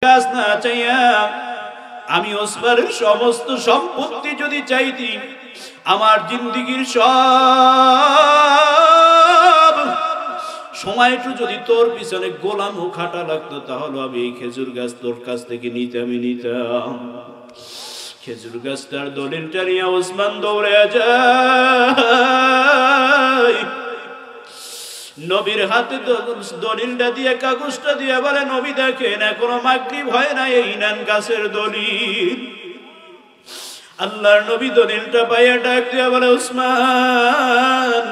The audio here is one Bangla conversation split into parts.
গাছ না চাইয়া আমি ওসমানের সমস্ত সম্পত্তি যদি চাইতি, আমার জিন্দেগীর সব সময়টা যদি তোর পিছনে গোলামও খাটা লাগতো, তাহলে আমি এই খেজুর গাছ তোর কাছ থেকে নিতাম। খেজুর গাছটার দলিলটা নিয়ে ওসমান দৌড়ে যায়, নবীর হাতে দলিলটা দিয়ে, কাগজটা দিয়ে বলে, নবী দেখেন এখনো মাগরিব হয় না, এই নেন গাছের দলিল। আল্লাহর নবী দলিলটা পাইয়া ডাক দিয়ে বলে, ওসমান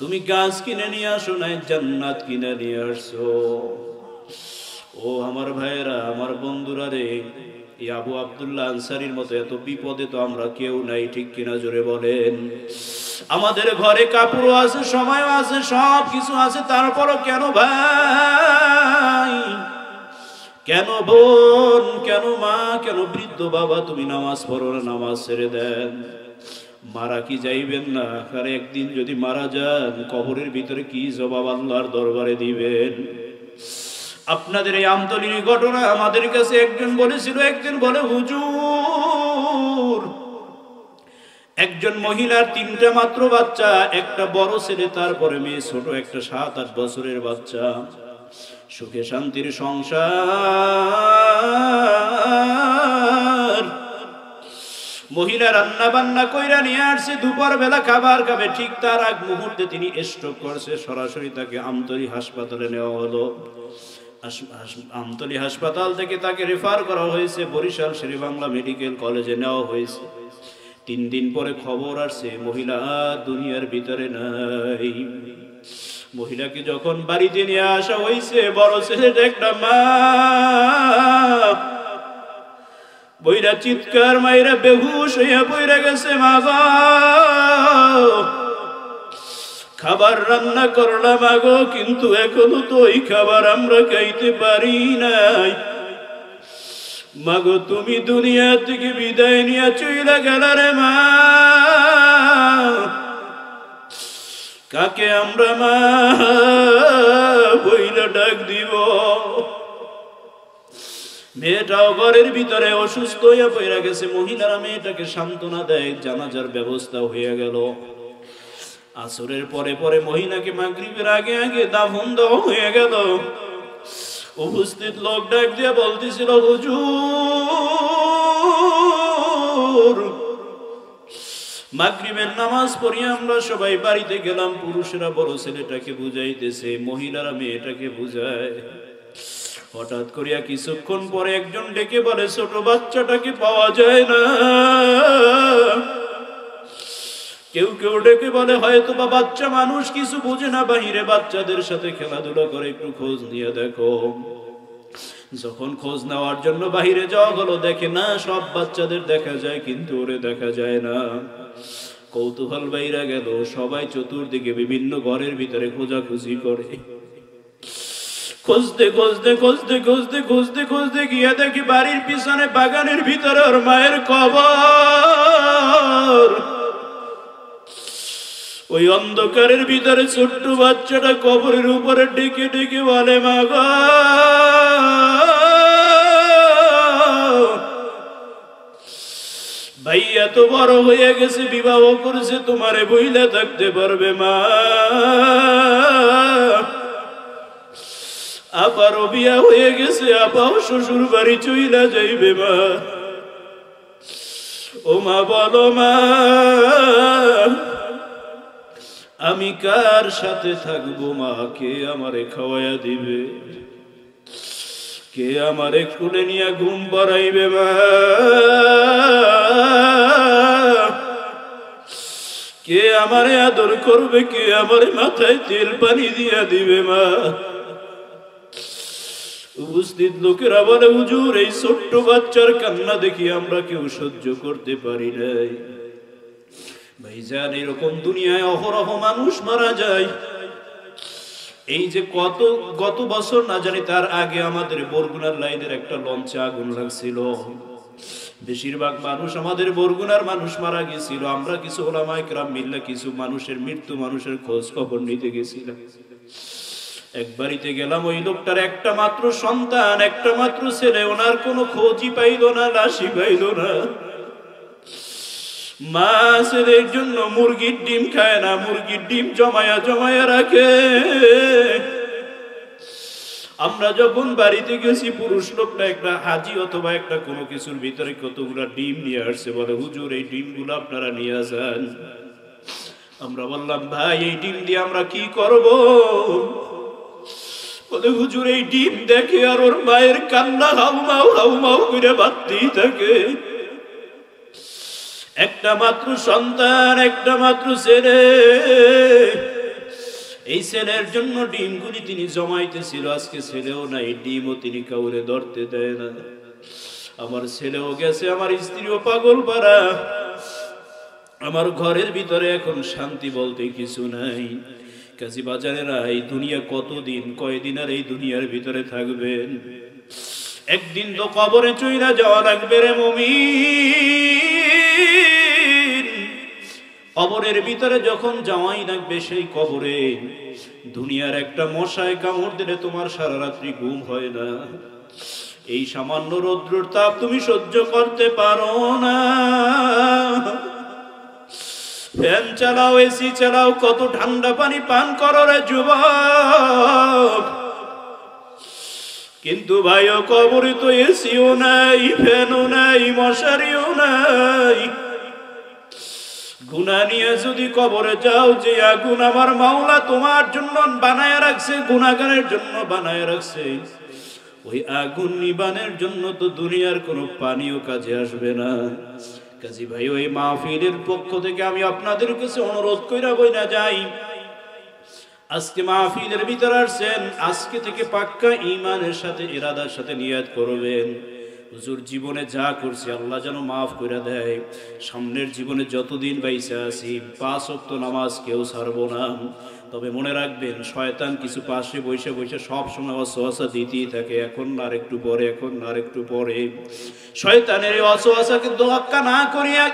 তুমি গাছ কিনে নিয়ে আসো নাই, জান্নাত কিনে নিয়ে আসছো। ও আমার ভাইয়েরা, আমার বন্ধুরা রে, এই আবু আব্দুল্লাহ আনসারীর মতো এত বিপদে তো আমরা কেউ নাই, ঠিক কিনা জোরে বলেন? আমাদের ঘরে কাপড়ও আছে, সময়ও আছে, সব কিছু আছে, তারপরও কেন ভাই, কেন বোন, কেন মা, কেন বৃদ্ধ বাবা তুমি নামাজ পড়ো না, নামাজ ছেড়ে দেন? মারা কি যাইবেন না? আর একদিন যদি মারা যান, কবরের ভিতরে কি জবাব আল্লাহর দরবারে দিবেন? আপনাদের এই আমতলির ঘটনা আমাদের কাছে একজন বলেছিল, একদিন বলে, হুজুর একজন মহিলার 3টা মাত্র বাচ্চা, একটা বড় ছেলে, তারপরে মেয়ে ছোট, একটা 7-8 বছরের বাচ্চা, সুখে শান্তির সংসার। মহিলা রান্না বান্না কইরা নিয়ে আসছে, দুপুর বেলা খাবার খাবে, ঠিক তার আগ মুহূর্তে তিনি স্ট্রোক করছে। সরাসরি তাকে আমতলী হাসপাতালে নেওয়া হলো। আমতলী হাসপাতাল থেকে তাকে রেফার করা হয়েছে বরিশাল শেরেবাংলা মেডিকেল কলেজে নেওয়া হয়েছে। 3 দিন পরে খবর আসছে মহিলা দুনিয়ার ভিতরে নাই। মহিলাকে যখন বাড়িতে নিয়ে আসা হয়েছে, বড় ছেলেটা একটা মা বইরা চিৎকার মাইরা বেহুশ হইয়া পইরা গেছে। মা গো, খাবার রান্না করলাম আগো, কিন্তু এখনো তো ওই খাবার আমরা খাইতে পারি নাই। মাগো তুমি দুনিয়া থেকে বিদায় নিয়ে চইলা গেলা রে মা, কাকে আমরা মা বইলা ডাক দিব? মেয়েটাও ঘরের ভিতরে অসুস্থ হইয়া পইরা গেছে। মহিলারা মেয়েটাকে সান্ত্বনা দেয়, জানাজার ব্যবস্থা হয়ে গেল। আসরের পরে পরে মহিলাকে মাগরিবের আগে আগে দাফন দেওয়া হয়ে গেল। উপস্থিত লোক ডাক দিয়ে বলতেছিল, হুজুর মাগরিবের নামাজ পড়িয়ে আমরা সবাই বাড়িতে গেলাম। পুরুষেরা বড় ছেলেটাকে বুঝাইতেছে, মহিলারা মেয়েটাকে বুঝায়। হঠাৎ করিয়া কিছুক্ষণ পরে একজন ডেকে বলে, ছোট বাচ্চাটাকে পাওয়া যায় না। কেউ কেউ ডেকে বলে, হয়তো বা বাচ্চা মানুষ কিছু বোঝে না, বাহিরে বাচ্চাদের সাথে খেলাধুলা করে, একটু খোঁজ নিয়ে দেখো। যখন খোঁজ নেওয়ার জন্য বাহিরে যাওয়া হলো, দেখে না সব বাচ্চাদের দেখা যায়, কিন্তু ওরে দেখা যায় না। কৌতূহল বাইরা গেল, সবাই চতুর্দিকে বিভিন্ন ঘরের ভিতরে খোঁজাখুঁজি করে। খুঁজতে খুঁজতে খুঁজতে খুঁজতে খুঁজতে খুঁজতে গিয়ে দেখি বাড়ির পিছনে বাগানের ভিতরে ওর মায়ের কবর। ওই অন্ধকারের ভিতরে ছোট্ট বাচ্চাটা কবরের উপরে ডেকে ডেকে বলে, মা গো ভাই এত বড় হয়ে গেছে, বিবাহ করেছে, তোমারে বইলা থাকতে পারবে মা? আপারও বিয়া হয়ে গেছে, আপাও শ্বশুর বাড়ি চইলা যাইবে মা। ও মা বলো মা, আমি কার সাথে থাকবো মা? কে আমারে খাওয়াইয়া দিবে? কে আমারে কুলে নিয়ে ঘুম পাড়াইবে মা? কে আমারে আদর করবে? কে আমারে মাথায় তেল পানি দিয়া দিবে মা? উপস্থিত লোকেরা বলে, হুজুর এই ছোট্ট বাচ্চার কান্না দেখি আমরা কেউ সহ্য করতে পারি নাই। ভাইজান, এরকম দুনিয়ায় অহরহ মানুষ মারা যায়। এই যে গত বছর না জানি তার আগে আমাদের বরগুনার লাইনের একটা লঞ্চে আগুন লাগছিল। বেশিরভাগ মানুষ আমাদের বরগুনার মানুষ মারা গেছিল। আমরা কিছু ওলামায়ে কেরাম মিল্লা কিছু মানুষের মৃত্যু, মানুষের খোঁজ খবর নিতে গেছিলাম। এক বাড়িতে গেলাম, ওই লোকটার একটা মাত্র সন্তান, একটা মাত্র ছেলে, ওনার কোনো খোঁজই পাইল না, লাশই পাইল না। মা ছেলের জন্য মুরগির ডিম খায় না, মুরগির ডিম জমায়া জমায়া রাখে। আমরা যখন বাড়িতে গেছি, পুরুষ লোকটা একটা হাজি অথবা একটা কোনো কিছুর ভিতরে কতগুলা ডিম নিয়ে আসছে, বলে হুজুর এই ডিমগুলো আপনারা নিয়ে যান। আমরা বললাম ভাই এই ডিম দিয়ে আমরা কি করব? বলে হুজুর এই ডিম দেখে আর ওর মায়ের কান্না হাউমাউ হাউমাউ করে বাড়তেই থাকে। একটা মাত্র সন্তান, একটা মাত্র ছেলে, এই ছেলের জন্য ডিমগুলি তিনি জমাইতেছিল। আজকে ছেলেও নাই, ডিমও তিনি কাউরে ধরতে দেয় না। আমার ছেলেও গেছে, আমার স্ত্রীও পাগল পারা, আমার ঘরের ভিতরে এখন শান্তি বলতে কিছু নাই। কাজী বাজারেরা, এই দুনিয়া কতদিন, কয়দিন আর এই দুনিয়ার ভিতরে থাকবেন? একদিন তো কবরে চইলা যাওয়া লাগবে রে মুমিন। কবরের ভিতরে যখন যাওয়াই লাগবে, সেই কবরে দুনিয়ার একটা মশায় কামড় দিলে তোমার সারা রাত্রি ঘুম হয় না। এই সামান্য রৌদ্রের তাপ তুমি সহ্য করতে পারো না। ফ্যান চালাও, এসি চালাও, কত ঠান্ডা পানি পান করো রে যুবক। কিন্তু ভাইও কবরে তো এসিও নাই, ফ্যানও নাই, মশারিও নাই। গুনাহ নিয়ে যদি কবরে যাও, যে আগুন আমার মাওলা তোমার জন্য বানায় রাখছে, গুনাহগারের জন্য বানায় রাখছে, ওই আগুন নিবানের জন্য তো দুনিয়ার কোনো পানিও কাজে আসবে না। কাজী ভাই, ওই মাহফিলের পক্ষ থেকে আমি আপনাদের কাছে অনুরোধ কইরা বইনা যাই, আজকে মাহফিলের ভিতরে আসছেন, আজকে থেকে পাক্কা ঈমানের সাথে, ইরাদার সাথে নিয়ত করবেন, হুজুর জীবনে যা করছি আল্লাহ যেন মাফ করে দেয়। সামনের জীবনে যতদিন বাইসা আছি 5 ওয়াক্ত নামাজ কেউ ছাড়বো না। তবে মনে রাখবেন, শয়তান কিছু পাশে বসে বসে সব সময় ওয়াসওয়াসা দিতেই থাকে, এখন না আর একটু পরে, এখন না আর একটু পরে। শয়তানের এই ওয়াসওয়াসাকে তোয়াক্কা না করিয়া,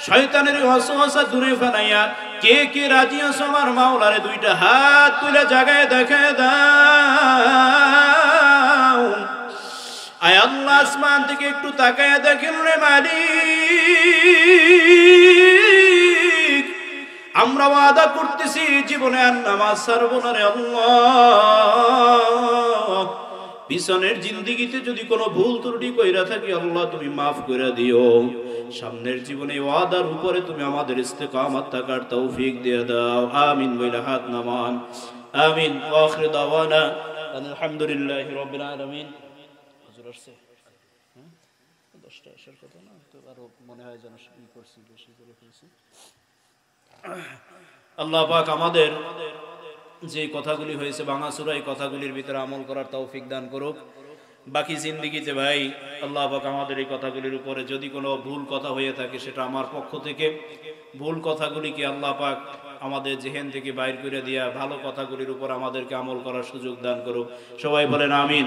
শয়তানের এই ওয়াসওয়াসা দূরে ফেলাইয়া, কে কে রাজি আছো আমার মাওলারে দুইটা হাত তুলে জায়গায় দেখে দাও। আয় আল্লাহ, আসমান থেকে একটু তাকায় দেখেন রে মালিক, আমরা ওয়াদা করতেছি জীবনে আর নামাজ ছাড়বো না রে আল্লাহ। পিছনের জিন্দেগিতে যদি কোনো ভুল ত্রুটি কইরা থাকি আল্লাহ তুমি মাফ করে দিও। সামনের জীবনে ওয়াদার উপরে তুমি আমাদের ইস্তেকামত থাকার তৌফিক দিয়ে দাও। আমিন বইলা হাত নামান। আমিন। ওয়া আখিরু দাওয়ানা আলহামদুলিল্লাহি রাব্বিল আলামিন। হুজুর আসছে, হ্যাঁ 10টা আসার কথা না, তো আরো মনে হয় যেন কি করছি, বেশি করে ফেলছি। আল্লাহ পাক আমাদের যে কথাগুলি হয়েছে ভাঙাচোরা, এই কথাগুলির ভিতরে আমল করার তৌফিক দান করুক। বাকি জিন্দেগিতে ভাই আল্লাহ পাক আমাদের এই কথাগুলির উপরে যদি কোনো ভুল কথা হয়ে থাকে, সেটা আমার পক্ষ থেকে, ভুল কথাগুলিকে আল্লাহ পাক আমাদের জেহেন থেকে বাইর করে দিয়া ভালো কথাগুলির উপর আমাদেরকে আমল করার সুযোগ দান করুক। সবাই বলেন আমিন।